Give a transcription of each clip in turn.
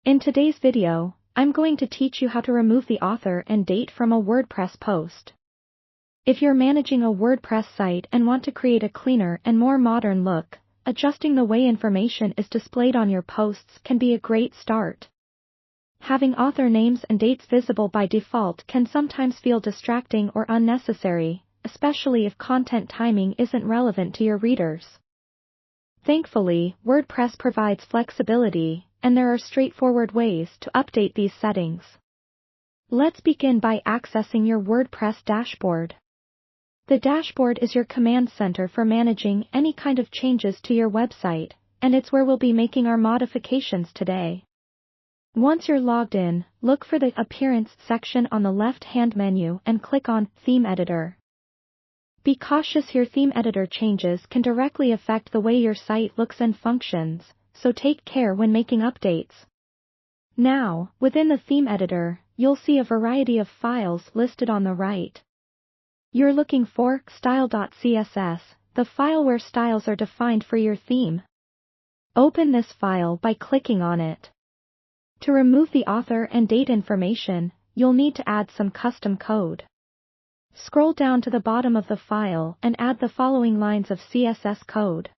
In today's video, I'm going to teach you how to remove the author and date from a WordPress post. If you're managing a WordPress site and want to create a cleaner and more modern look, adjusting the way information is displayed on your posts can be a great start. Having author names and dates visible by default can sometimes feel distracting or unnecessary, especially if content timing isn't relevant to your readers. Thankfully, WordPress provides flexibility, and there are straightforward ways to update these settings. Let's begin by accessing your WordPress dashboard. The dashboard is your command center for managing any kind of changes to your website, and it's where we'll be making our modifications today. Once you're logged in, look for the Appearance section on the left-hand menu and click on Theme Editor. Be cautious, your theme editor changes can directly affect the way your site looks and functions, so take care when making updates. Now, within the theme editor, you'll see a variety of files listed on the right. You're looking for style.css, the file where styles are defined for your theme. Open this file by clicking on it. To remove the author and date information, you'll need to add some custom code. Scroll down to the bottom of the file and add the following lines of CSS code.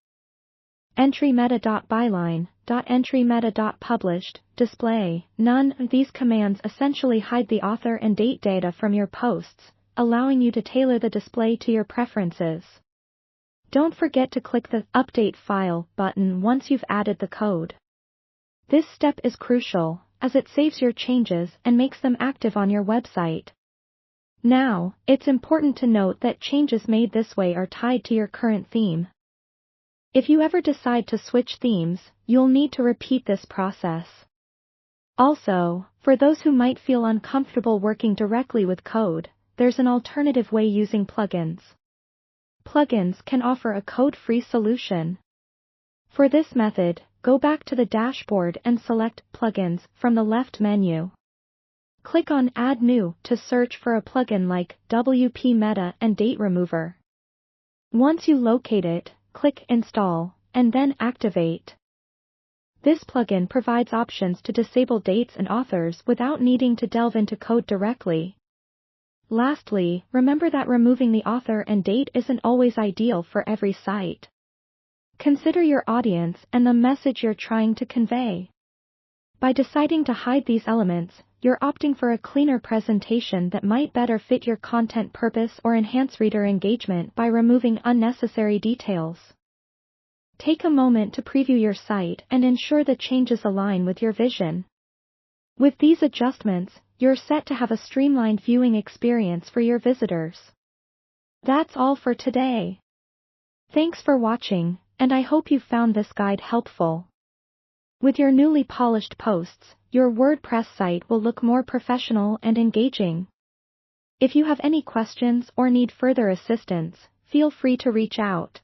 Entry meta.byline, .entry meta.published, display, none. These commands essentially hide the author and date data from your posts, allowing you to tailor the display to your preferences. Don't forget to click the Update File button once you've added the code. This step is crucial, as it saves your changes and makes them active on your website. Now, it's important to note that changes made this way are tied to your current theme. If you ever decide to switch themes, you'll need to repeat this process. Also, for those who might feel uncomfortable working directly with code, there's an alternative way using plugins. Plugins can offer a code-free solution. For this method, go back to the dashboard and select Plugins from the left menu. Click on Add New to search for a plugin like WP Meta and Date Remover. Once you locate it, click Install, and then Activate. This plugin provides options to disable dates and authors without needing to delve into code directly. Lastly, remember that removing the author and date isn't always ideal for every site. Consider your audience and the message you're trying to convey. By deciding to hide these elements, you're opting for a cleaner presentation that might better fit your content purpose or enhance reader engagement by removing unnecessary details. Take a moment to preview your site and ensure the changes align with your vision. With these adjustments, you're set to have a streamlined viewing experience for your visitors. That's all for today. Thanks for watching, and I hope you found this guide helpful. With your newly polished posts, your WordPress site will look more professional and engaging. If you have any questions or need further assistance, feel free to reach out.